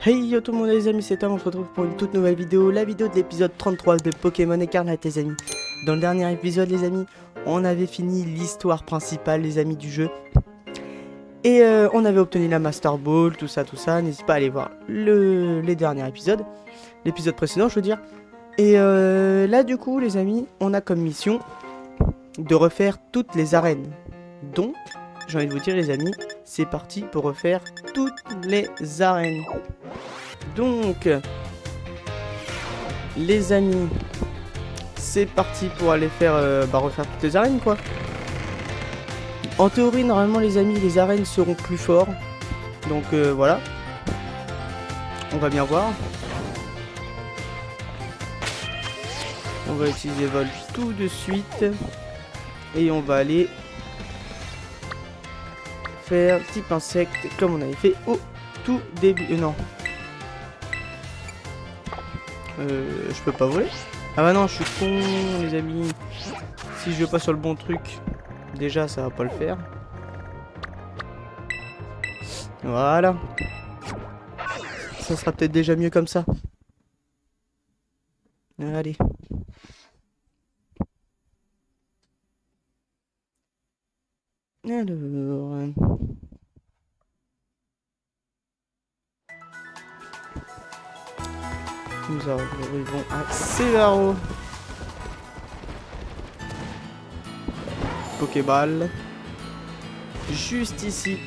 Hey yo tout le monde les amis, c'est Tom, on se retrouve pour une toute nouvelle vidéo, la vidéo de l'épisode 33 de Pokémon Écarlate les amis. Dans le dernier épisode les amis, on avait fini l'histoire principale les amis du jeu. Et on avait obtenu la Master Ball, tout ça, n'hésitez pas à aller voir les derniers épisodes, l'épisode précédent je veux dire. Et là du coup les amis, on a comme mission de refaire toutes les arènes. Donc, j'ai envie de vous dire les amis, c'est parti pour refaire toutes les arènes. Donc, les amis, c'est parti pour aller faire, refaire toutes les arènes quoi. En théorie, normalement les amis, les arènes seront plus forts. Donc voilà, on va bien voir. On va utiliser vol tout de suite. Et on va aller faire type insecte comme on avait fait au tout début. Non. Je peux pas voler. Ah bah non, je suis con les amis. Si je vais pas sur le bon truc, déjà ça va pas le faire. Voilà. Ça sera peut-être déjà mieux comme ça. Allez. Alors... Nous arrivons à Sevaro. Pokéball. Juste ici.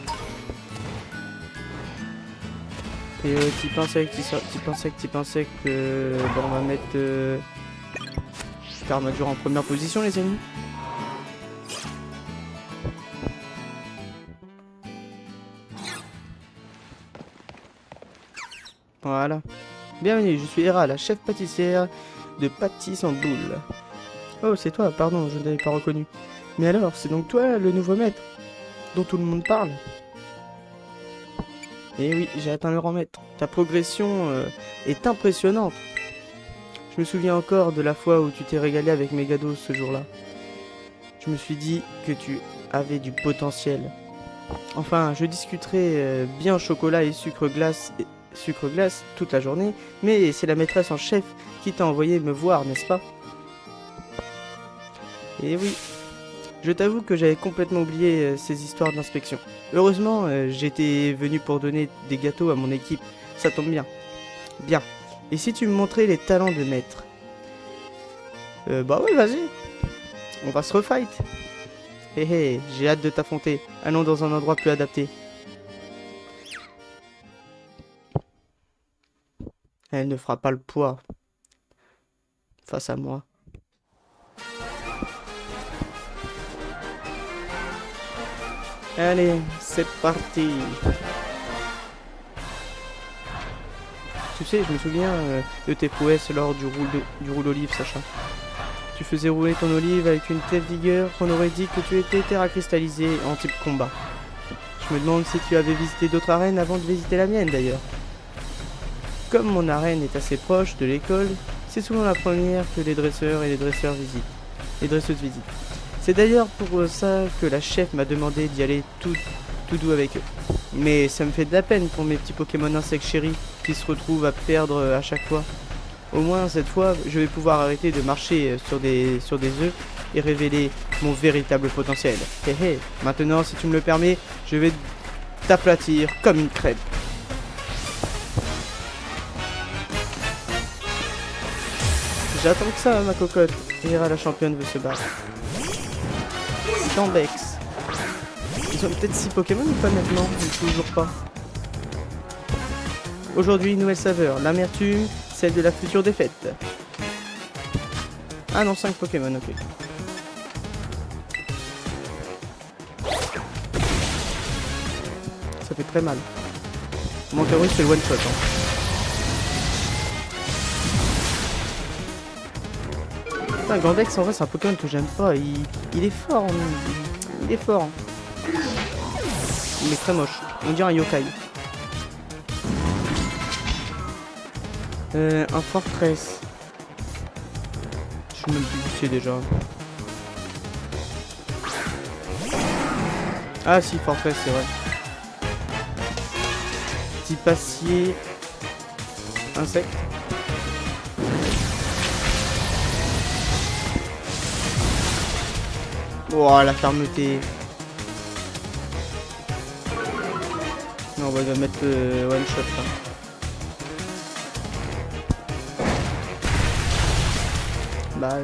Et type insecte, type insecte, on va mettre Armadure en première position les amis. Voilà. Bienvenue, je suis Hera, la chef pâtissière de Pâtisse en boule. Oh, c'est toi, pardon, je ne t'avais pas reconnu. Mais alors, c'est donc toi, le nouveau maître, dont tout le monde parle? Eh oui, j'ai atteint le rang maître. Ta progression est impressionnante. Je me souviens encore de la fois où tu t'es régalé avec Megados ce jour-là. Je me suis dit que tu avais du potentiel. Enfin, je discuterai bien chocolat et sucre glace toute la journée, mais c'est la maîtresse en chef qui t'a envoyé me voir, n'est-ce pas? Eh oui, je t'avoue que j'avais complètement oublié ces histoires d'inspection. Heureusement, j'étais venu pour donner des gâteaux à mon équipe, ça tombe bien. Bien, et si tu me montrais les talents de maître? Bah ouais, vas-y, on va se refight. Hé hé, j'ai hâte de t'affronter, allons dans un endroit plus adapté. Elle ne fera pas le poids face à moi. Allez, c'est parti. Tu sais, je me souviens de tes prouesses lors du roule d'olive, Sacha. Tu faisais rouler ton olive avec une telle vigueur qu'on aurait dit que tu étais terre à cristalliser en type combat. Je me demande si tu avais visité d'autres arènes avant de visiter la mienne d'ailleurs. Comme mon arène est assez proche de l'école, c'est souvent la première que les dresseurs et les dresseuses visitent. C'est d'ailleurs pour ça que la chef m'a demandé d'y aller tout doux avec eux. Mais ça me fait de la peine pour mes petits Pokémon insectes chéris qui se retrouvent à perdre à chaque fois. Au moins cette fois, je vais pouvoir arrêter de marcher sur des œufs et révéler mon véritable potentiel. Hé hé, maintenant si tu me le permets, je vais t'aplatir comme une crêpe. J'attends que ça, ma cocotte. Hera la championne veut se battre. Chambex. Ils ont peut-être 6 Pokémon ou pas maintenant? Toujours pas. Aujourd'hui, une nouvelle saveur. L'amertume, celle de la future défaite. Ah non, 5 Pokémon, ok. Ça fait très mal. Mon théorie, c'est le one shot. Hein. Putain, Gandex, en vrai, c'est un Pokémon que j'aime pas. Il est fort. Il est fort. Il est très moche. On dirait un yokai. Un Fortress. Je sais même plus où c'est déjà. Ah si, Fortress, c'est vrai. Type acier. insecte. Oh la fermeté. Non, on va mettre le one shot là. Bah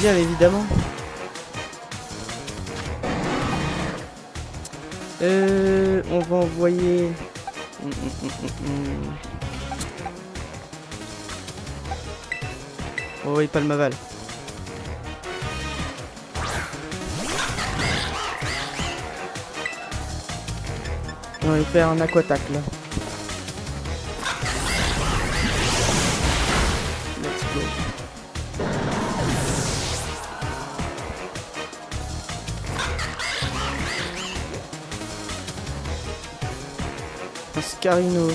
bien évidemment. On va envoyer. Oh oui, pas le Maval. On va faire un aquatac là. Let's go. Un Scarino.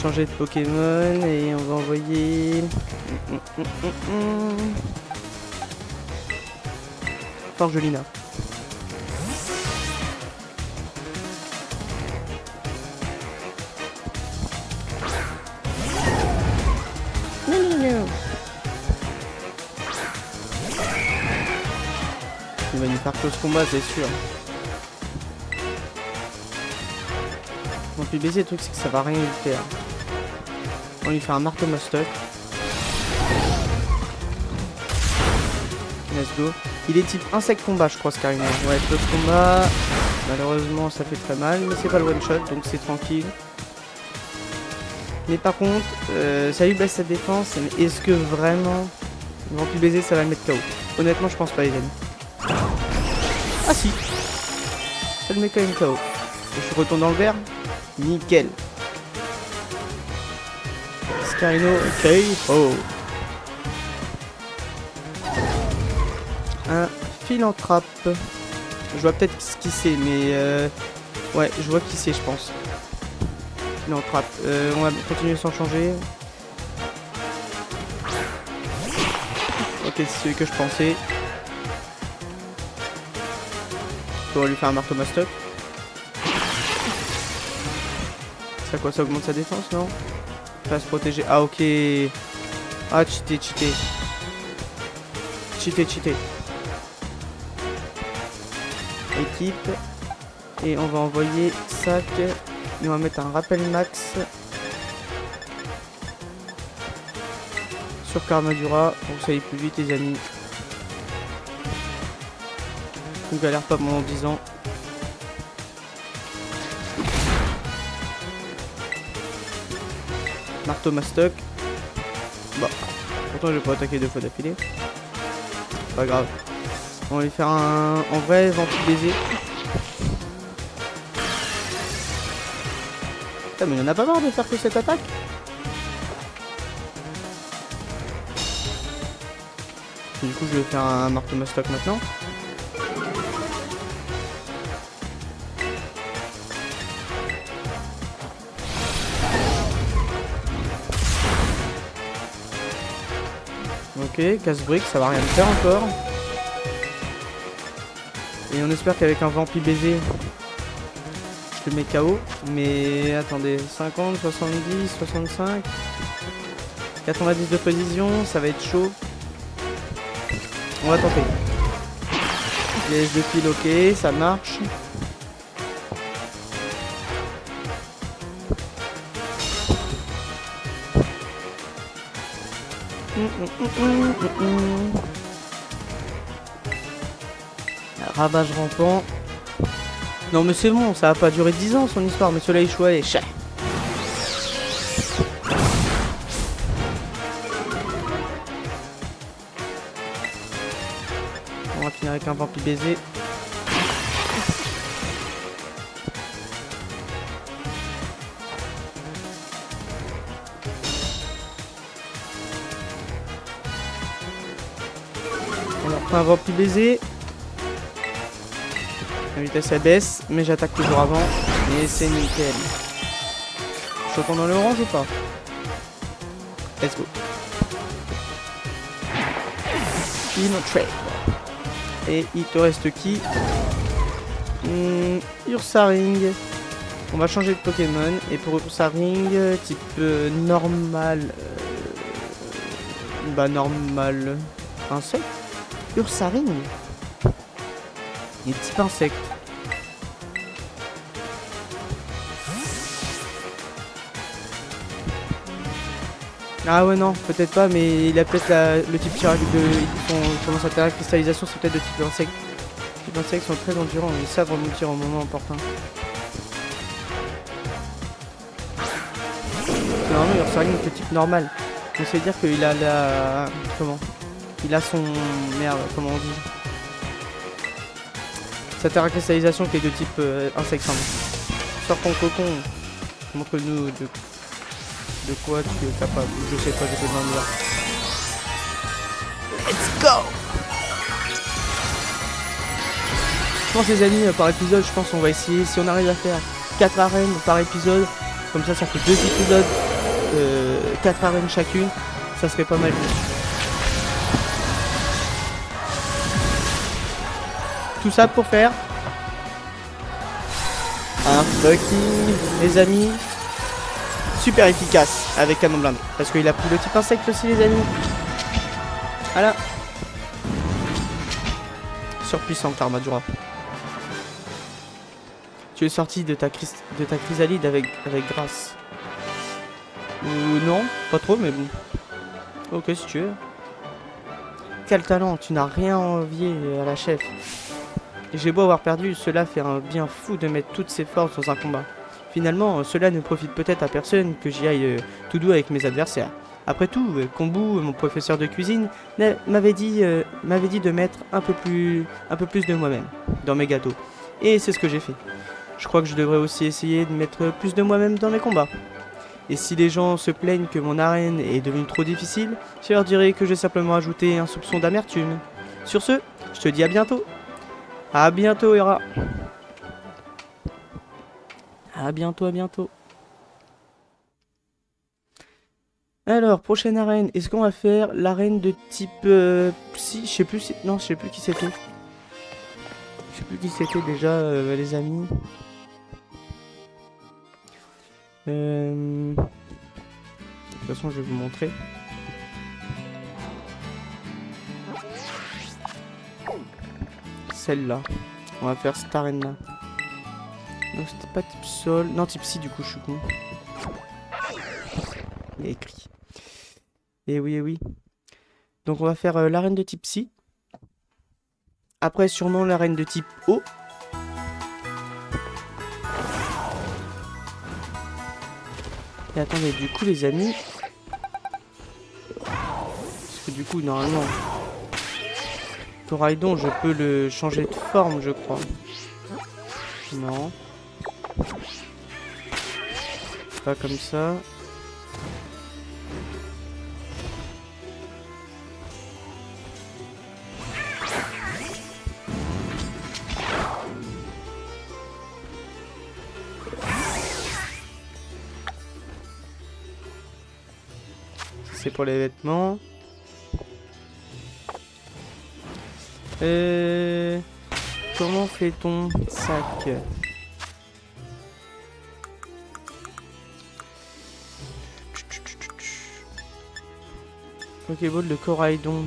Changer de Pokémon et on va envoyer. Forgelina. Il va nous faire close combat, c'est sûr. Mon plus baiser, le truc, c'est que ça va rien lui faire. On lui fait un marteau mastoc. Let's go. Il est type insecte combat, je crois, Scarino. Ouais, close combat. Malheureusement, ça fait très mal, mais c'est pas le one shot, donc c'est tranquille. Mais par contre, ça lui baisse sa défense. Mais est-ce que vraiment, le plus baiser, ça va le mettre KO? Honnêtement, je pense pas, les amis. Ah si, ça le met quand même KO. Et je retourne dans le vert. Nickel. Scarino, ok. Oh. Un philanthrope. Je vois peut-être ce qui c'est, mais ouais, je vois qui c'est, je pense. Philanthrope. On va continuer sans changer. Ok, c'est celui que je pensais. On va lui faire un marteau mastoc. Ça quoi, ça augmente sa défense, non? Il va se protéger. Ah ok. Ah cheaté, cheaté. Cheaté, cheaté. Équipe. Et on va envoyer sac. Et on va mettre un rappel max. Sur Karmadura. Pour que ça aille plus vite les amis. On galère pas pendant 10 ans. Marteau mastoc. Bah, pourtant je vais pas attaquer 2 fois d'affilée. Pas grave. On va lui faire un en vrai vampire baiser. Putain, mais il y en a pas marre de faire que cette attaque. Du coup je vais faire un marteau mastoc maintenant. Ok, casse-brique, ça va rien me faire encore. Et on espère qu'avec un vampire baiser, je le mets KO. Mais attendez, 50, 70, 65, 90 de précision, ça va être chaud. On va tenter. Piège de fil, ok, ça marche. Ravage rampant. Non mais c'est bon, ça va pas durer 10 ans son histoire, mais cela échoue, allez, chat. On va finir avec un vampire baiser. On leur fait un vampire baiser. La vitesse elle baisse, mais j'attaque toujours avant. Et c'est nickel. Je retourne dans l'orange ou pas? Let's go. Trade. Et il te reste qui? Ursaring. On va changer de Pokémon. Et pour Ursaring, type normal. Bah normal. Insecte. Ursaring. Il est type insecte. Ah ouais non, peut-être pas, mais il a peut-être le type tirage de son sa cristallisation, c'est peut-être de type insecte. Les types insectes sont très endurants, ils savent remonter au moment opportun. Normalement, il ressort avec le type normal. Donc c'est à dire qu'il a la... Comment? Il a son... Merde, comment on dit? Sa terra-cristallisation qui est de type insecte. Sors ton cocon. Montre-nous de quoi tu es capable. Je sais pas, j'ai besoin de voir. Let's go! Je pense les amis, par épisode, je pense qu'on va essayer. Si on arrive à faire 4 arènes par épisode, comme ça fait 2 épisodes, 4 arènes chacune, ça serait pas mal. Tout ça pour faire un fucking, les amis, super efficace avec canon blindé. Parce qu'il a pris le type insecte aussi, les amis. Voilà. Surpuissant Karmadura. Tu es sorti de ta chrysalide avec grâce. Ou non, pas trop, mais bon. Ok, si tu veux. Quel talent, tu n'as rien à envier à la chef. J'ai beau avoir perdu, cela fait un bien fou de mettre toutes ses forces dans un combat. Finalement, cela ne profite peut-être à personne que j'y aille tout doux avec mes adversaires. Après tout, Kombu, mon professeur de cuisine, m'avait dit de mettre un peu plus de moi-même dans mes gâteaux. Et c'est ce que j'ai fait. Je crois que je devrais aussi essayer de mettre plus de moi-même dans mes combats. Et si les gens se plaignent que mon arène est devenue trop difficile, je leur dirai que j'ai simplement ajouté un soupçon d'amertume. Sur ce, je te dis à bientôt. À bientôt, Hera. À bientôt, à bientôt. Alors, prochaine arène. Est-ce qu'on va faire l'arène de type psy? Je sais plus si... Non, je sais plus qui c'était. Je sais plus qui c'était déjà, les amis. De toute façon, je vais vous montrer. Celle-là. On va faire cette arène-là. Non, c'était pas type sol. Non, type psy, du coup, je suis con. Il y a écrit. Et oui, et oui. Donc, on va faire l'arène de type psy. Après, sûrement l'arène de type eau. Et attendez, du coup, les amis. Parce que du coup, normalement. Coraidon, je peux le changer de forme, je crois. Non. Pas comme ça. C'est pour les vêtements. Comment fait-on sac? Pokéball de Coraidon.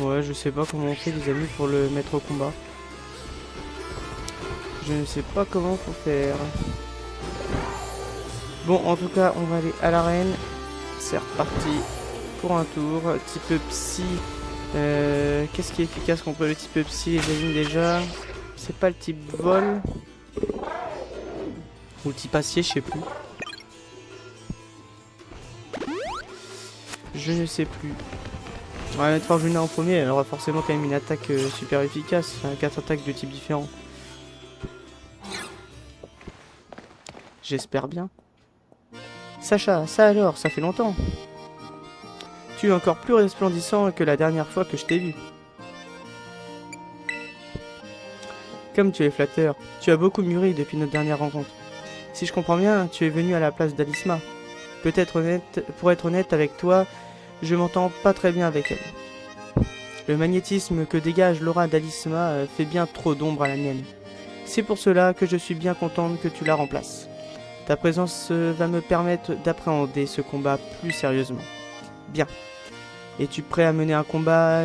Ouais, je sais pas comment on fait les amis pour le mettre au combat. Je ne sais pas comment faut faire. Bon, en tout cas, on va aller à l'arène. C'est reparti pour un tour. Type psy. Qu'est-ce qui est efficace contre le type psy, les amis, déjà? C'est pas le type vol. Ou le type acier, je sais plus. Je ne sais plus. On va mettre Forjuna en premier. Elle aura forcément quand même une attaque super efficace. 4 attaques de types différents. J'espère bien. Sacha, ça alors, ça fait longtemps. Tu es encore plus resplendissant que la dernière fois que je t'ai vu. Comme tu es flatteur, tu as beaucoup mûri depuis notre dernière rencontre. Si je comprends bien, tu es venu à la place d'Alisma. Pour être honnête avec toi, je m'entends pas très bien avec elle. Le magnétisme que dégage l'aura d'Alisma fait bien trop d'ombre à la mienne. C'est pour cela que je suis bien contente que tu la remplaces. Ta présence va me permettre d'appréhender ce combat plus sérieusement. Bien. Es-tu prêt à mener un combat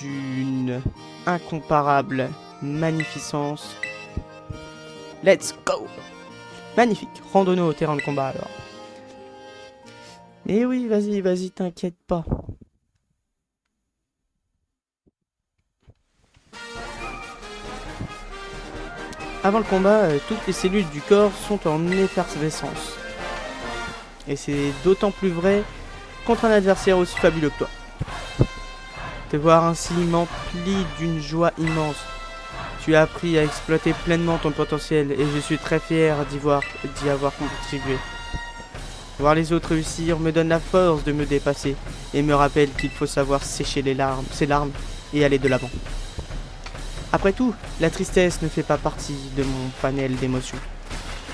d'une incomparable magnificence? Let's go! Magnifique. Rendons-nous au terrain de combat alors. Mais oui, vas-y, t'inquiète pas. Avant le combat, toutes les cellules du corps sont en effervescence. Et c'est d'autant plus vrai contre un adversaire aussi fabuleux que toi. Te voir ainsi m'emplit d'une joie immense. Tu as appris à exploiter pleinement ton potentiel et je suis très fier d'y avoir contribué. Voir les autres réussir me donne la force de me dépasser et me rappelle qu'il faut savoir sécher ses larmes et aller de l'avant. Après tout, la tristesse ne fait pas partie de mon panel d'émotions.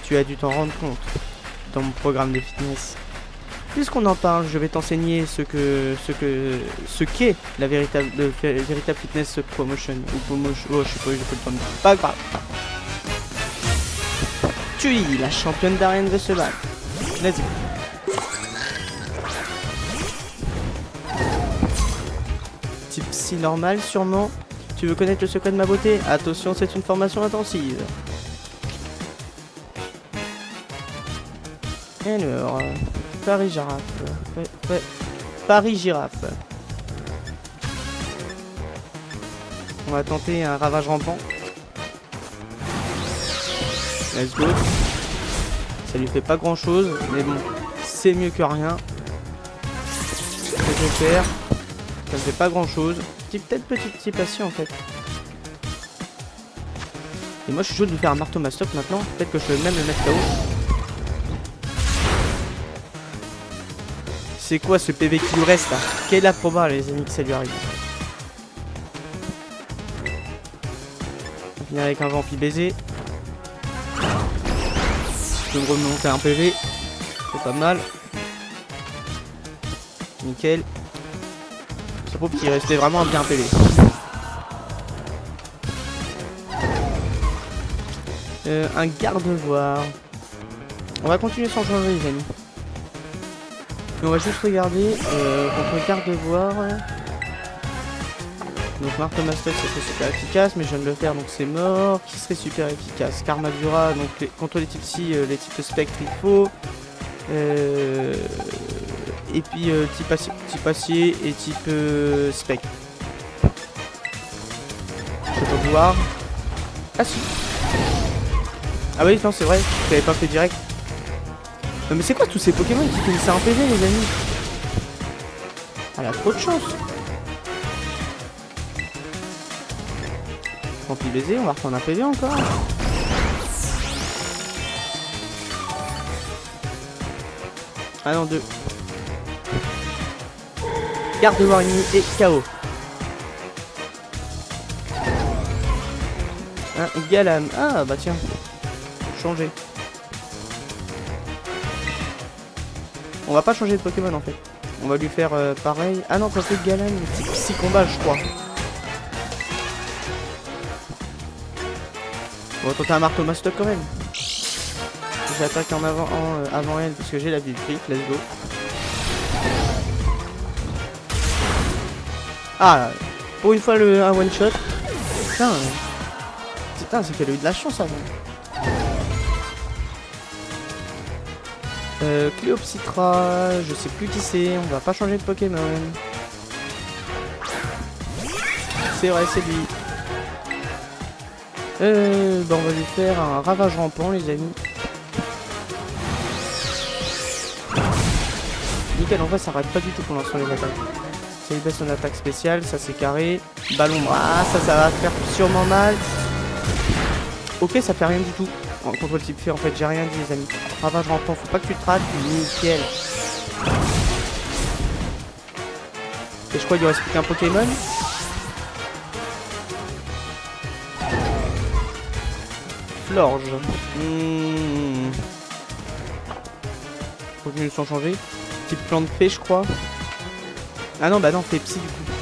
Tu as dû t'en rendre compte dans mon programme de fitness. Puisqu'on en parle, je vais t'enseigner ce qu'est la véritable fitness promotion ou promotion. Oh, je sais pas, j'ai pas le temps. Pas grave. Tu es la championne d'arène de ce battre. Let's go. Type psy normal, sûrement. Tu veux connaître le secret de ma beauté? Attention, c'est une formation intensive. Alors, Paris girafe. Paris girafe. On va tenter un ravage rampant. Let's go. Ça lui fait pas grand chose, mais bon, c'est mieux que rien. Ce que je vais faire, ça ne fait pas grand chose. Peut-être petit patient en fait. Et moi je suis chaud de lui faire un marteau mastoc maintenant. Peut-être que je peux même le mettre KO. C'est quoi ce PV qui lui reste là? Quelle est la proba les amis que ça lui arrive? On va finir avec un vampi baiser. Je peux me remonter un PV. C'est pas mal. Nickel. Ça prouve qu'il restait vraiment bien PV. Un garde-voir. On va continuer sans changer les amis. Et on va juste regarder contre garde-voir. Donc marteau mastoc c'est super efficace, mais je viens de le faire donc c'est mort. Qui serait super efficace? Karmadura, donc contre les types si, les types spectre il faut. Et puis type acier et type spectre. Je peux pas voir. Ah si. Ah oui non c'est vrai, je l'avais pas fait direct. Mais c'est quoi tous ces Pokémon qui finissent un PV les amis? Elle a trop de chance. Rempli baiser, on va reprendre un PV encore. Ah non, 2. Garde Warning et KO. Un Galam. Ah bah tiens. Changer. On va pas changer de Pokémon en fait. On va lui faire pareil. Ah non, parce que Galam, c'est 6 combats je crois. On va tenter un marteau mastoc quand même. J'attaque en avant elle parce que j'ai la vie fric, let's go. Ah, pour une fois un one shot. Putain, c'est qu'elle a eu de la chance avant. Cléopsitra, je sais plus qui c'est, on va pas changer de Pokémon. C'est vrai, c'est lui. Bah on va lui faire un ravage rampant les amis. Nickel, en vrai ça arrête pas du tout pour l'instant les attaques. Ça lui baisse son attaque spéciale, ça c'est carré. Ballon, ah ça va faire sûrement mal. Ok, ça fait rien du tout. Contre le type fait en fait, j'ai rien dit les amis. Ravage rampant, faut pas que tu te rates, nickel. Et je crois qu'il lui reste plus qu'un Pokémon. Florge. Continue sans changer. Type plante fée je crois. Ah non bah non, fait psy du coup.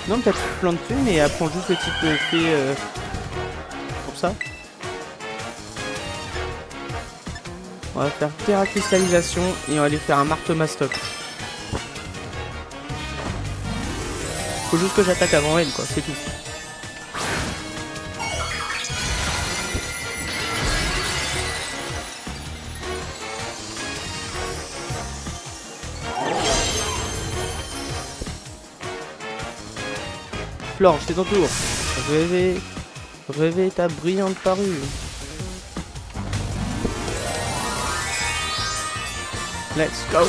Non, peut-être plein de fées, mais apprends juste le type de fée pour ça. On va faire terra cristallisation et on va aller faire un marteau mastoc. Faut juste que j'attaque avant elle, quoi, c'est tout. Florge, c'est ton tour. Rêver ta brillante parure. Let's go.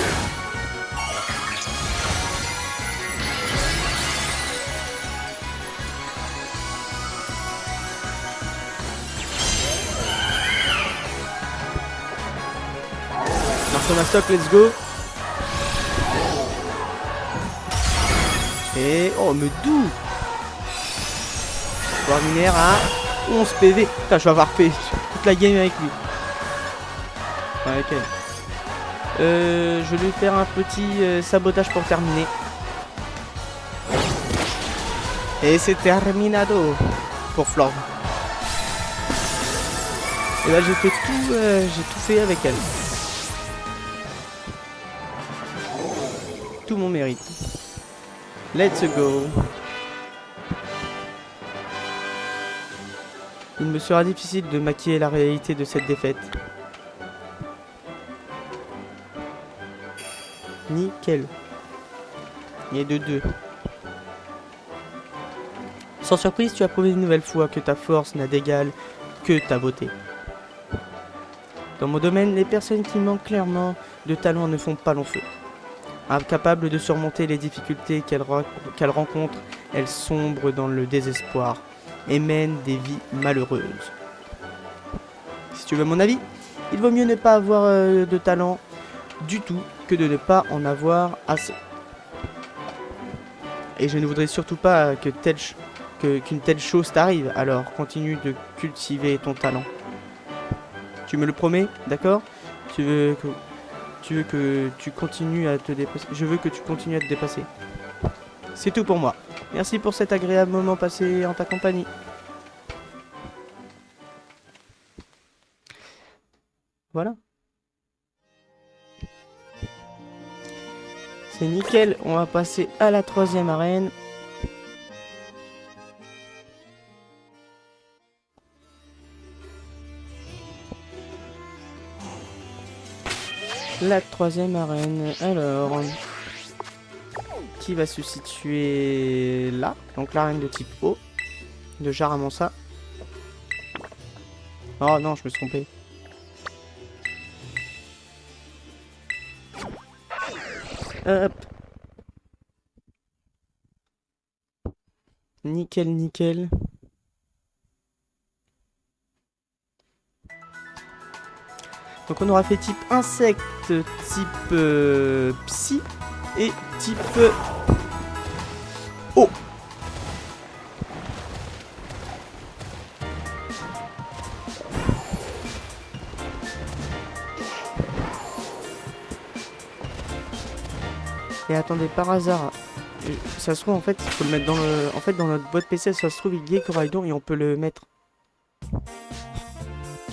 Marteau mastoc, let's go. Et oh, me doux. Pouvoir linéaire à 11 PV. Putain, je vais avoir fait toute la game avec lui. Ouais, ok. Je vais lui faire un petit sabotage pour terminer. Et c'est terminado pour Florge. Et là j'ai tout fait avec elle. Tout mon mérite. Let's go. Il me sera difficile de maquiller la réalité de cette défaite. Nickel. Il y a de deux. Sans surprise, tu as prouvé une nouvelle fois que ta force n'a d'égal que ta beauté. Dans mon domaine, les personnes qui manquent clairement de talent ne font pas long feu. Incapables de surmonter les difficultés qu'elles rencontrent, elles sombrent dans le désespoir et mènent des vies malheureuses. Si tu veux mon avis, il vaut mieux ne pas avoir de talent du tout que de ne pas en avoir assez. Et je ne voudrais surtout pas qu'une telle chose t'arrive, alors continue de cultiver ton talent. Tu me le promets, d'accord? Tu veux que tu continues à te dépasser. Je veux que tu continues à te dépasser. C'est tout pour moi. Merci pour cet agréable moment passé en ta compagnie. Voilà. C'est nickel. On va passer à la 3e arène. La 3e arène. Alors, qui va se situer là? Donc l'arène de type O, de Jaramansa. Oh non, je me suis trompé. Hop. Nickel, nickel. Donc on aura fait type insecte, type psy et type eau. Et attendez, par hasard, ça se trouve en fait, il faut le mettre dans le... En fait dans notre boîte PC, ça se trouve il y a Coraidon et on peut le mettre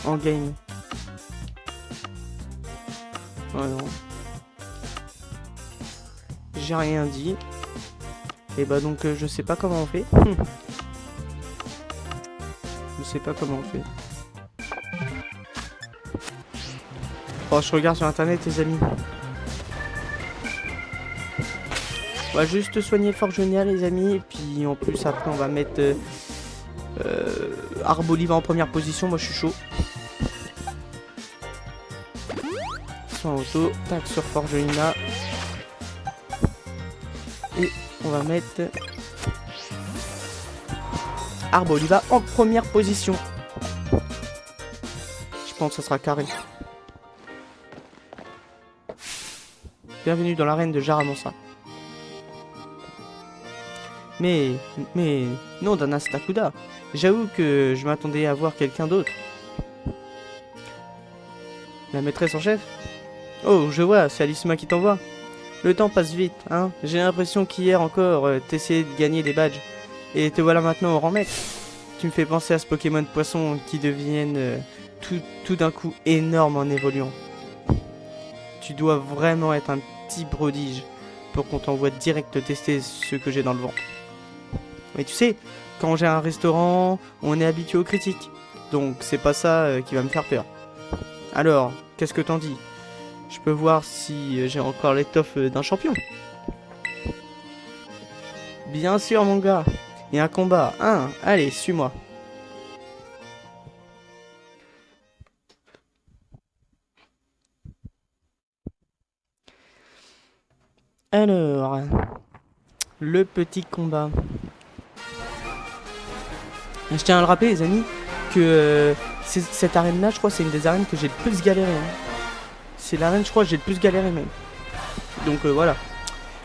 en game. Oh non. J'ai rien dit. Et bah donc je sais pas comment on fait. Je sais pas comment on fait. Oh, je regarde sur internet les amis. On va juste soigner Forgenia les amis. Et puis en plus après on va mettre Arboliva en première position. Moi je suis chaud. En auto, tac sur Forgeina. Et on va mettre Arboliva en première position. Je pense que ça sera carré. Bienvenue dans l'arène de Jaramansa. Mais non, Danas Takuda. J'avoue que je m'attendais à voir quelqu'un d'autre. La maîtresse en chef? Oh, je vois, c'est Alisma qui t'envoie. Le temps passe vite, hein. J'ai l'impression qu'hier encore, t'essayais de gagner des badges. Et te voilà maintenant au rang maître. Tu me fais penser à ce Pokémon poisson qui deviennent tout d'un coup énorme en évoluant. Tu dois vraiment être un petit prodige pour qu'on t'envoie direct tester ce que j'ai dans le ventre. Mais tu sais, quand j'ai un restaurant, on est habitué aux critiques. Donc c'est pas ça qui va me faire peur. Alors, qu'est-ce que t'en dis? Je peux voir si j'ai encore l'étoffe d'un champion. Bien sûr mon gars. Il y a un combat. Allez, suis-moi. Alors, le petit combat. Je tiens à le rappeler les amis, que cette arène là, je crois c'est une des arènes que j'ai le plus galéré. Hein. C'est l'arène, je crois, que j'ai le plus galéré même. Donc voilà.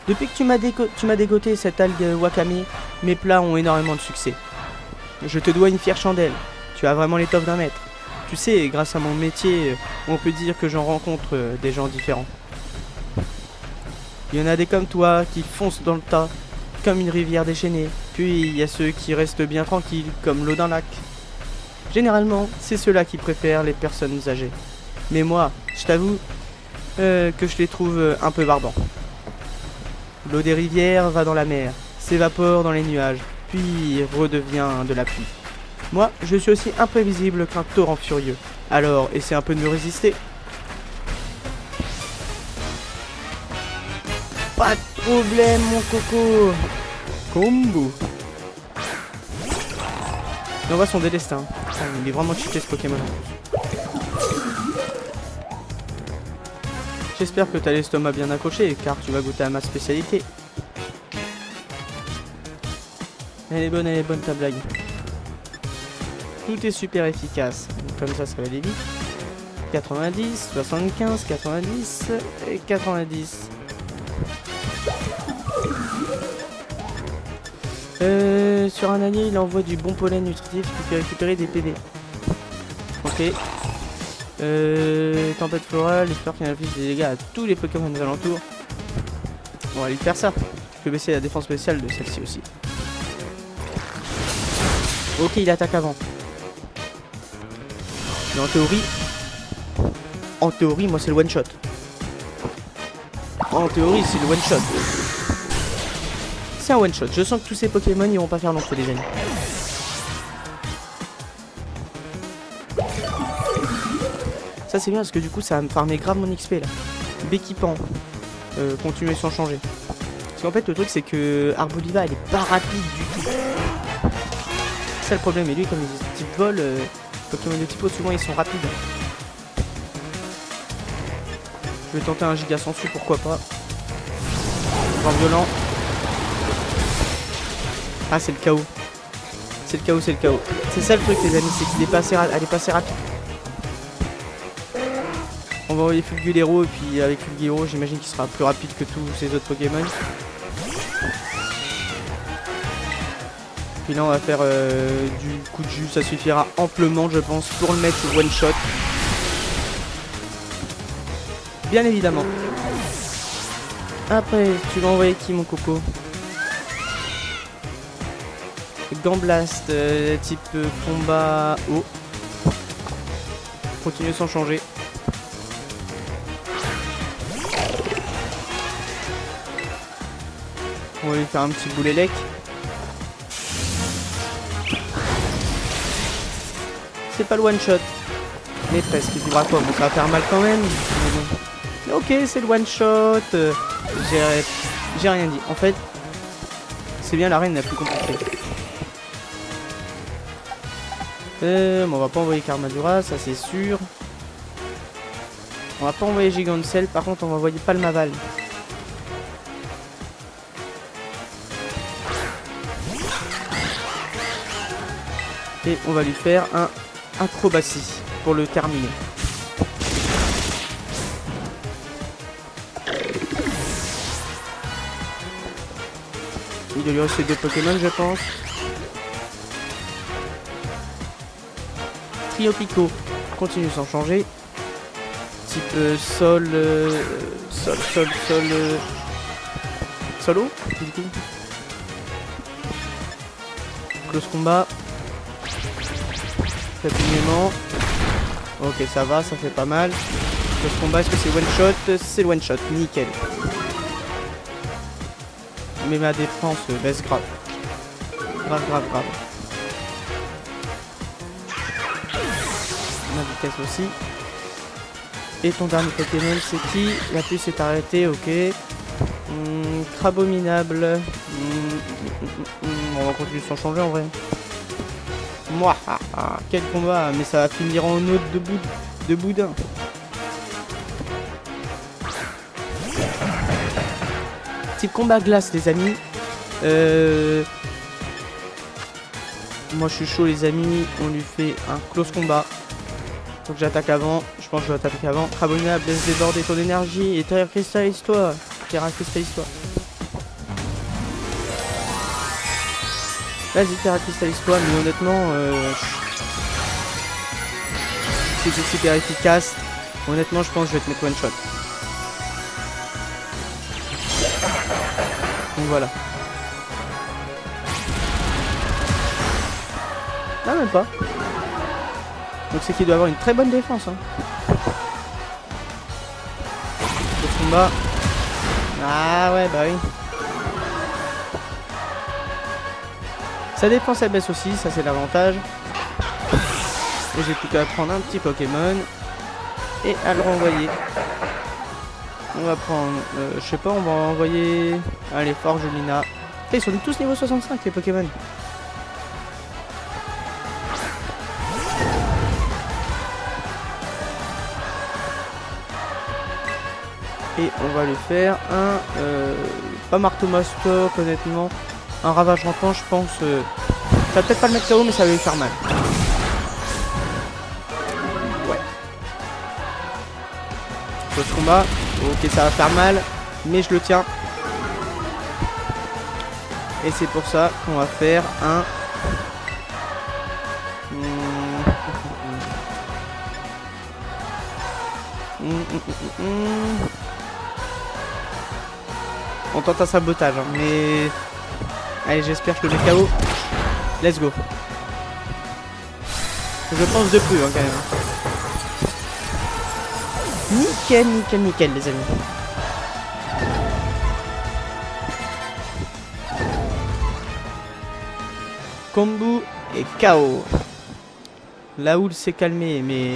Depuis que tu m'as dégoté cette algue wakame, mes plats ont énormément de succès. Je te dois une fière chandelle. Tu as vraiment l'étoffe d'un maître. Tu sais, grâce à mon métier, on peut dire que j'en rencontre des gens différents. Il y en a des comme toi qui foncent dans le tas, comme une rivière déchaînée. Puis il y a ceux qui restent bien tranquilles, comme l'eau d'un lac. Généralement, c'est ceux-là qui préfèrent les personnes âgées. Mais moi, je t'avoue que je les trouve un peu barbants. L'eau des rivières va dans la mer, s'évapore dans les nuages, puis redevient de la pluie. Moi, je suis aussi imprévisible qu'un torrent furieux. Alors, essaie un peu de me résister. Pas de problème, mon coco. Combo. Et on voit son délestin. Il est vraiment cheaté ce Pokémon. J'espère que t'as l'estomac bien accroché, car tu vas goûter à ma spécialité. Elle est bonne ta blague. Tout est super efficace. Comme ça va aller vite. 90, 75, 90 et 90. Sur un allié, il envoie du bon pollen nutritif qui fait récupérer des PV. Ok. Tempête florale, les fleurs qui infligent des dégâts à tous les Pokémon des alentours. On va lui faire ça. Je peux baisser la défense spéciale de celle-ci aussi. Ok, il attaque avant. Mais en théorie, moi c'est le one shot. En théorie, c'est le one shot. C'est un one shot. Je sens que tous ces Pokémon ils vont pas faire long feu les amis. Ça c'est bien parce que du coup ça va me farmer grave mon XP là. Béquipant. Continuer sans changer. Parce qu'en fait le truc c'est que Arboliva elle est pas rapide du tout. C'est ça le problème. Et lui comme il est type vol, Pokémon de type eau souvent ils sont rapides. Je vais tenter un giga sensu, pourquoi pas. Pouvoir violent. Ah c'est le chaos. C'est le chaos, c'est le chaos. C'est ça le truc les amis, c'est qu'il est pas assez elle est pas assez rapide. On va envoyer Fulgulero et puis avec Fulgulero j'imagine qu'il sera plus rapide que tous ces autres Pokémon. Puis là on va faire du coup de jus, ça suffira amplement je pense pour le mettre one shot. Bien évidemment. Après tu vas envoyer qui mon coco? Gamblast type combat haut. Continue sans changer. On va lui faire un petit boulet lec. C'est pas le one shot. Mais presque, il vivra quoi? Bon, ça va faire mal quand même. Mais bon. Ok, c'est le one shot. J'ai rien dit. En fait, c'est bien l'arène la plus compliquée. Bon, on va pas envoyer Karmadura, ça c'est sûr. On va pas envoyer Gigancel, par contre on va envoyer Palmaval. Et on va lui faire un acrobatie pour le terminer. Il doit lui rester 2 Pokémon je pense. Trio Pico continue sans changer. Type sol. solo, du coup. Close combat. Tapignement. Ok, ça va, ça fait pas mal. Close combat, est-ce que c'est one shot? C'est le one shot, nickel. Mais ma défense baisse grave. Grave. Ma vitesse aussi. Et ton dernier Pokémon, c'est qui? La puce est arrêtée, ok. Crabominable. On va continuer sans changer en vrai. Moi, quel combat, mais ça va finir en autre de boudin. Type combat glace, les amis. Moi, je suis chaud, les amis. On lui fait un close combat. Donc j'attaque avant. Je pense que je vais attaquer avant. Crabominable, laisse déborder ton énergie et Terra cristallise-toi. Terra cristallise-toi. Vas-y, Terra cristallise-toi, mais honnêtement, c'était super efficace. Honnêtement, je pense que je vais te mettre one shot. Donc voilà. Ah, même pas. Donc c'est qu'il doit avoir une très bonne défense. Hein. Le combat. Ah ouais, bah oui. Sa défense elle baisse aussi, ça c'est l'avantage. Et j'ai plus qu'à prendre un petit Pokémon et à le renvoyer. On va prendre, je sais pas, on va envoyer... Allez, Forgelina. Ils sont tous niveau 65 les Pokémon. Et on va lui faire un... pas marteau mastoc honnêtement. Un ravage rampant je pense. Ça va peut-être pas le mettre KO mais ça va lui faire mal. Ouais. Close combat. Ok ça va faire mal. Mais je le tiens. Et c'est pour ça qu'on va faire un... On tente un sabotage, hein, mais... Allez, j'espère que je le mets KO. Let's go. Je pense de plus, hein, quand même. Nickel, les amis. Kombu et KO. La houle s'est calmée, mais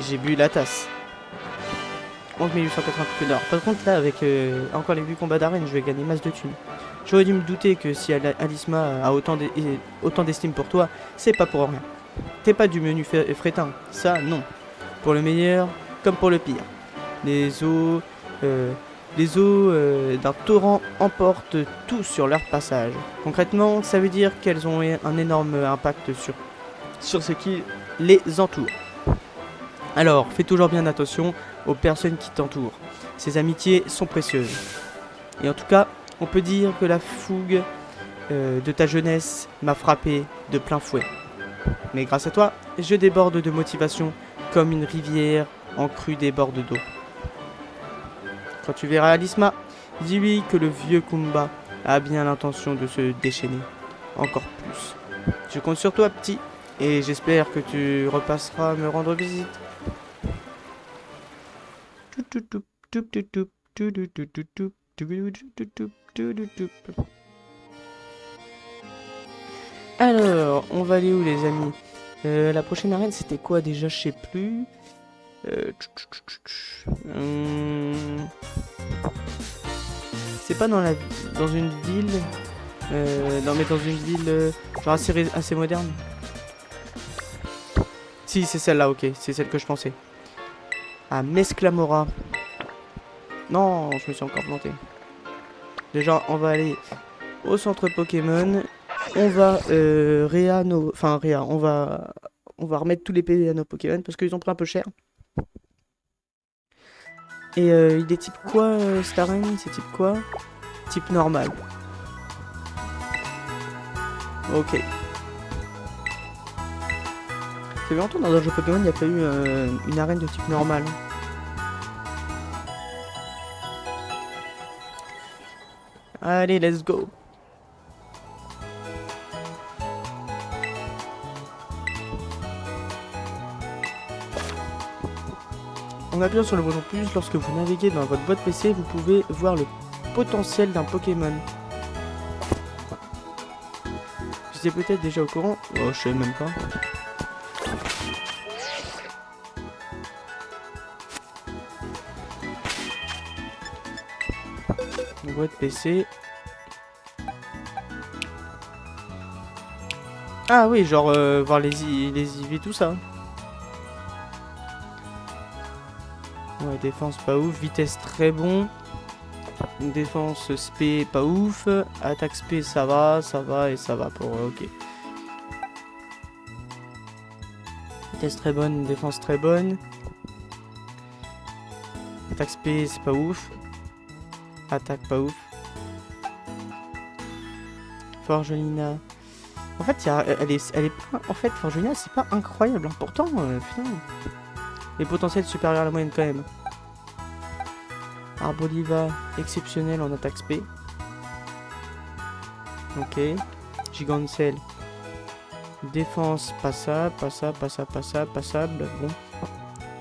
j'ai bu la tasse. 11 880 d'or. Par contre, là, avec encore les 8 combats d'arène, je vais gagner masse de thunes. J'aurais dû me douter que si Alisma a autant d'estime pour toi, c'est pas pour rien. T'es pas du menu frétin, ça non. Pour le meilleur, comme pour le pire. Les eaux d'un torrent emportent tout sur leur passage. Concrètement, ça veut dire qu'elles ont un énorme impact sur ce qui les entoure. Alors, fais toujours bien attention aux personnes qui t'entourent. Ces amitiés sont précieuses. Et en tout cas, on peut dire que la fougue de ta jeunesse m'a frappé de plein fouet. Mais grâce à toi, je déborde de motivation comme une rivière en crue déborde d'eau. Quand tu verras Alisma, dis-lui que le vieux Kumba a bien l'intention de se déchaîner. Encore plus. Je compte sur toi, petit, et j'espère que tu repasseras me rendre visite. Alors, on va aller où les amis? La prochaine arène c'était quoi déjà? Je sais plus. C'est pas dans une ville. Non mais dans une ville genre assez moderne. Si c'est celle-là, ok, c'est celle que je pensais. À Mesclamora. Non, je me suis encore planté. Déjà, on va aller au centre Pokémon. On va on va remettre tous les PV à nos Pokémon parce qu'ils ont pris un peu cher. Et il est type quoi cette arène? C'est type quoi? Type normal. Ok. Ça fait longtemps dans un jeu Pokémon, il n'y a pas eu une arène de type normal. Allez, let's go. En appuyant sur le bouton plus, lorsque vous naviguez dans votre boîte PC, vous pouvez voir le potentiel d'un Pokémon. Vous étiez peut-être déjà au courant. Oh, je sais même pas. Boîte PC. Ah oui, genre voir les IV, tout ça. Ouais, défense pas ouf, vitesse très bon. Défense SP pas ouf. Attaque SP ça va et ça va pour... ok. Vitesse très bonne, défense très bonne. Attaque SP c'est pas ouf. Attaque pas ouf. Forgelina. En fait, elle est pas... En fait, Forgelina c'est pas incroyable. Pourtant, putain. Les potentiels supérieurs à la moyenne quand même. Arboliva, exceptionnel en attaque SP. Ok. Gigancel. Défense, passable, passable. Bon.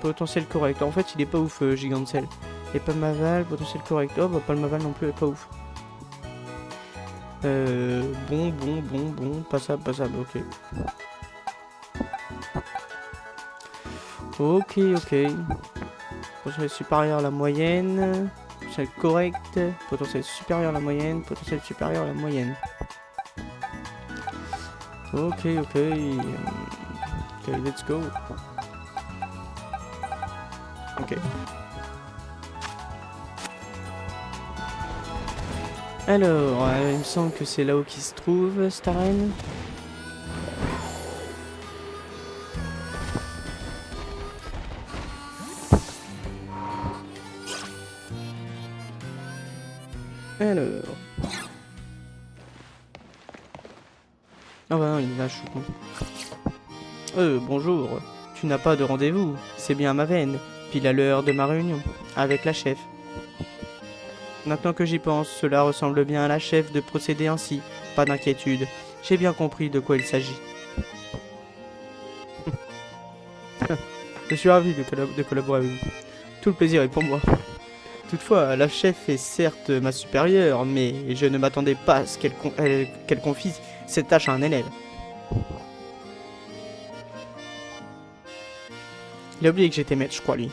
Potentiel correct. En fait, il est pas ouf, Gigancel. Et Palmaval, potentiel correct. Oh, bah Palmaval non plus, elle est pas ouf. Bon. Passable, ok. Ok. Potentiel supérieur à la moyenne. Potentiel correct. Potentiel supérieur à la moyenne. Potentiel supérieur à la moyenne. Ok, let's go. Ok. Alors, il me semble que c'est là-haut qu'il se trouve, cette arène. Alors... Ah bah non, il est là, je suis con. Bonjour. Tu n'as pas de rendez-vous. C'est bien ma veine. Pile à l'heure de ma réunion. Avec la chef. Maintenant que j'y pense, cela ressemble bien à la chef de procéder ainsi. Pas d'inquiétude. J'ai bien compris de quoi il s'agit. Je suis ravi de collaborer avec vous. Tout le plaisir est pour moi. Toutefois, la chef est certes ma supérieure, mais je ne m'attendais pas à ce qu'elle confie cette tâche à un élève. Il a oublié que j'étais maître, je crois, lui.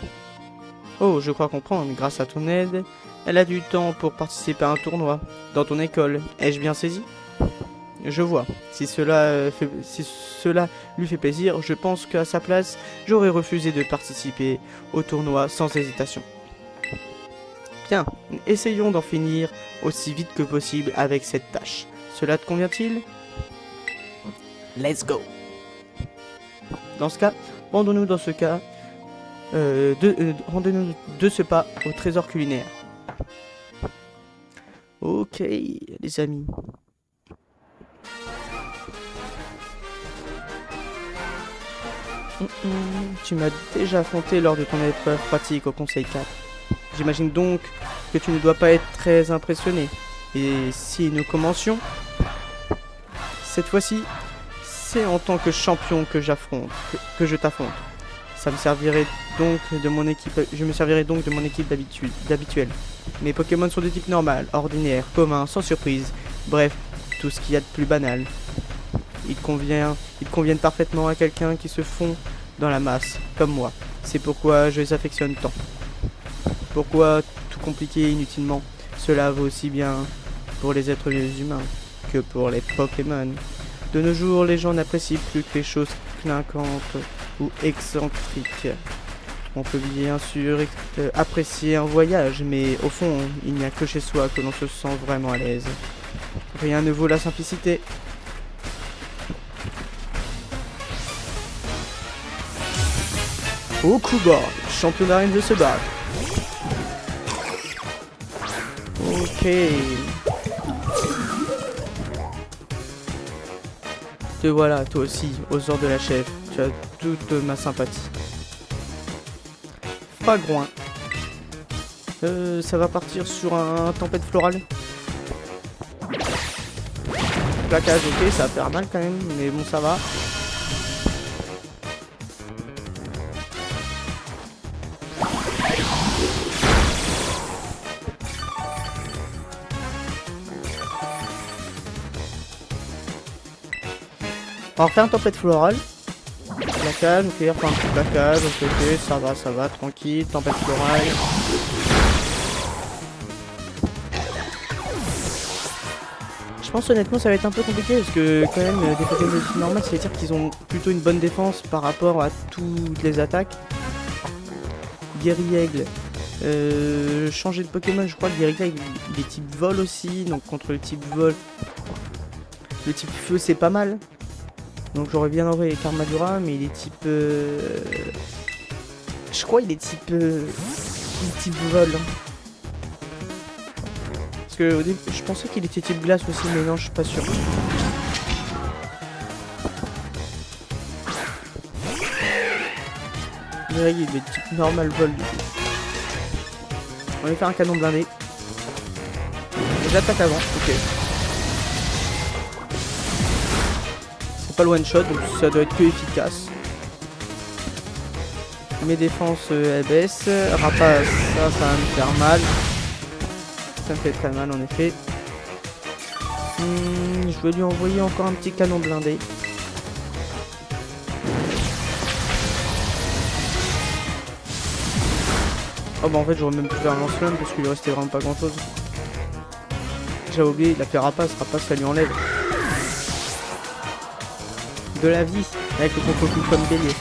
Oh, je crois comprendre, grâce à ton aide, elle a du temps pour participer à un tournoi. Dans ton école, ai-je bien saisi? Je vois. Si cela lui fait plaisir, je pense qu'à sa place, j'aurais refusé de participer au tournoi sans hésitation. Bien, essayons d'en finir aussi vite que possible avec cette tâche. Cela te convient-il? Let's go. Dans ce cas, rendons-nous de ce pas au trésor culinaire. Ok, les amis. Tu m'as déjà affronté lors de ton épreuve pratique au Conseil 4. J'imagine donc que tu ne dois pas être très impressionné. Et si nous commencions, cette fois-ci, c'est en tant que champion que je t'affronte. Je me servirai donc de mon équipe d'habituelle. Mes Pokémon sont de type normal, ordinaire, commun, sans surprise. Bref, tout ce qu'il y a de plus banal. Ils conviennent parfaitement à quelqu'un qui se fond dans la masse, comme moi. C'est pourquoi je les affectionne tant. Pourquoi tout compliquer inutilement? Cela vaut aussi bien pour les êtres humains que pour les Pokémon. De nos jours, les gens n'apprécient plus que les choses clinquantes ou excentriques. On peut bien sûr apprécier un voyage, mais au fond, il n'y a que chez soi que l'on se sent vraiment à l'aise. Rien ne vaut la simplicité. Okuba, champion d'arène de ce bac. Ok. Te voilà, toi aussi, aux ordres de la chef. Tu as toute ma sympathie. Fragouin. Ça va partir sur un tempête florale. plaquage, ok, ça va faire mal quand même, mais bon, ça va. On va refaire un tempête florale. Plaquage, ok, enfin un petit plaquage, ok, ça va, tranquille, tempête florale. Je pense honnêtement ça va être un peu compliqué parce que quand même des Pokémon de type normal, ça veut dire qu'ils ont plutôt une bonne défense par rapport à toutes les attaques. Guerriègle. Changer de Pokémon, je crois que Guerriègle il est type vol aussi, donc contre le type vol. Le type feu c'est pas mal. Donc j'aurais bien envoyé Karmadura, mais il est type... Je crois il est type... il est type vol. Parce que au début, je pensais qu'il était type glace aussi, mais non, je suis pas sûr. Il est type normal vol du coup. On va faire un canon blindé. J'attaque avant, ok. Pas le one shot, donc ça doit être que efficace. Mes défenses elles baissent. Rapace, ça va me faire mal. Ça me fait très mal en effet. Je vais lui envoyer encore un petit canon blindé. Oh bah en fait j'aurais même pu faire un lance-flamme parce qu'il lui restait vraiment pas grand chose. J'avais oublié, il a fait Rapace, Rapace ça lui enlève de la vie avec le contre-coup comme bélier.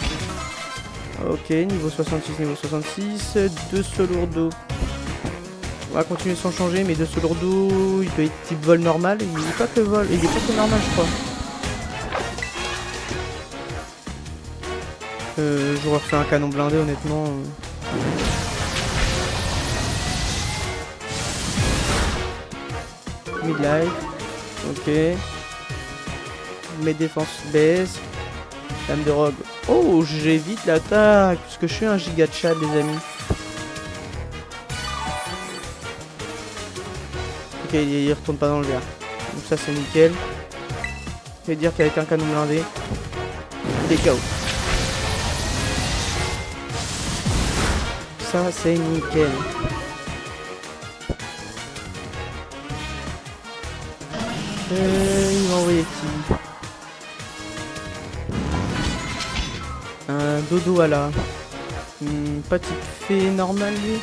Ok, niveau 66, niveau 66, 2 Solourdo. On va continuer sans changer, mais 2 Solourdo, il peut être type vol normal, il est pas que vol, il est pas que normal je crois. J'aurais refait un canon blindé honnêtement. Midlife, ok. Mes défenses baissent. Lame de rogue. Oh, j'évite l'attaque. Parce que je suis un giga chat, les amis. Ok, il retourne pas dans le verre. Donc ça, c'est nickel. Je vais dire qu'avec un canon blindé, il est KO. Ça, c'est nickel. Il m'a envoyé qui? Un dodo à la. Pas type fée normal lui.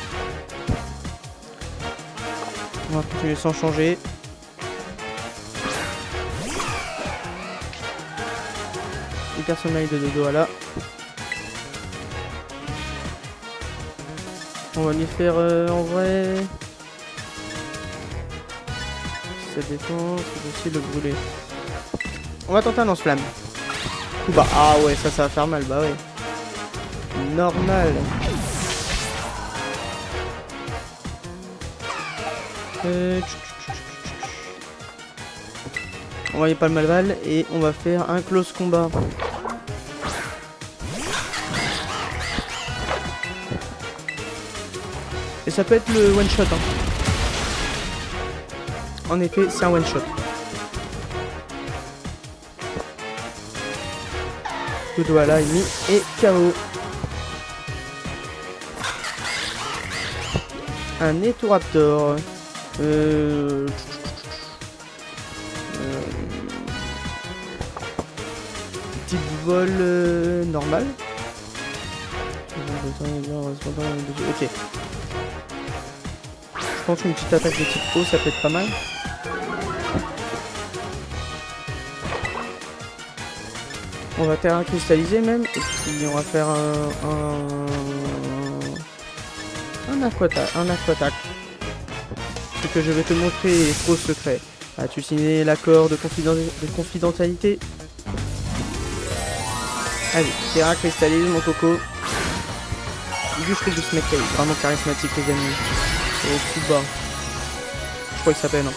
On va continuer sans changer. Hyper sommeil de dodo à la. On va lui faire en vrai. Sa défense, c'est aussi le brûler. On va tenter un lance-flamme. Bah, ah ouais, ça va faire mal, bah ouais. Normal. On va y pas le mal et on va faire un close combat. Et ça peut être le one shot. Hein. En effet, c'est un one shot. Dodo à la mis et KO. Un Etoraptor. Type vol normal. Ok. Je pense qu'une petite attaque de type eau ça peut être pas mal. On va terrain cristallisé même, et puis on va faire un aquattaque. Ce que je vais te montrer est trop secret. As-tu signé l'accord de confidentialité? Allez, terrain cristallisé mon coco. Juste du ce mec là, vraiment charismatique les amis. Au tout bas. Je crois qu'il s'appelle. Hein.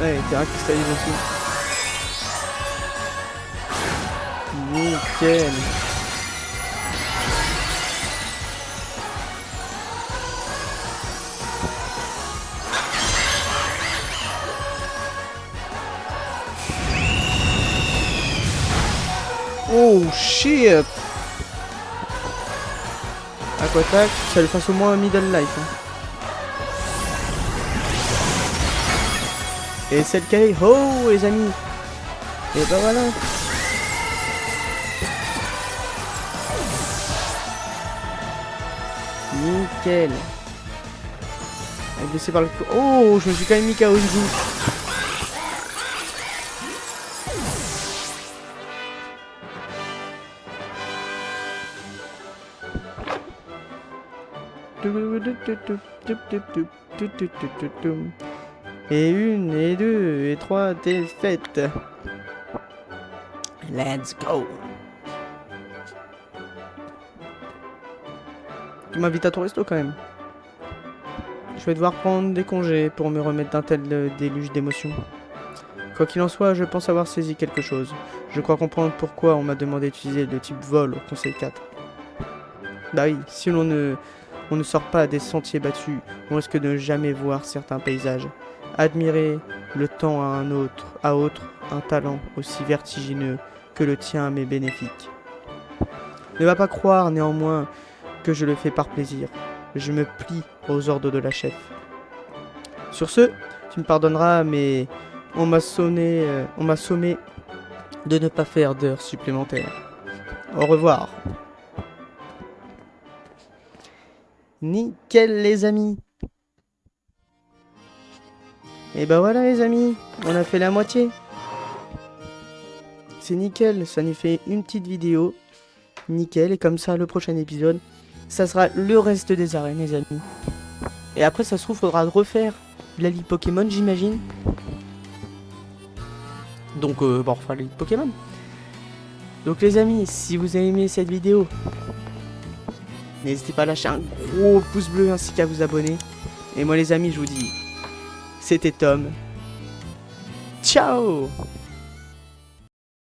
Ouais, terrain cristallisé aussi. Nickel. Oh shit. Aquattack, ça lui fasse au moins un middle life. Hein. Et celle qui oh les amis. Et bah voilà. Nickel. Elle est blessée par le... Oh, je me suis quand même mis KO une joue. Et une, et deux, et trois défaites. Let's go. Tu m'invites à ton resto quand même. Je vais devoir prendre des congés pour me remettre d'un tel déluge d'émotions. Quoi qu'il en soit, je pense avoir saisi quelque chose. Je crois comprendre pourquoi on m'a demandé d'utiliser le type vol au Conseil 4. Bah oui, si on ne sort pas des sentiers battus, on risque de ne jamais voir certains paysages. Admirer le temps à autre, un talent aussi vertigineux que le tien m'est bénéfique. Ne va pas croire néanmoins que je le fais par plaisir. Je me plie aux ordres de la chef. Sur ce, tu me pardonneras, mais on m'a sommé de ne pas faire d'heures supplémentaires. Au revoir. Nickel les amis. Et bah voilà les amis, on a fait la moitié. C'est nickel, ça nous fait une petite vidéo. Nickel, et comme ça le prochain épisode, ça sera le reste des arènes les amis. Et après ça se trouve faudra refaire la ligue Pokémon j'imagine. Donc bon, enfin la ligue Pokémon. Donc les amis, si vous avez aimé cette vidéo, n'hésitez pas à lâcher un gros pouce bleu ainsi qu'à vous abonner. Et moi les amis je vous dis, c'était Tom. Ciao.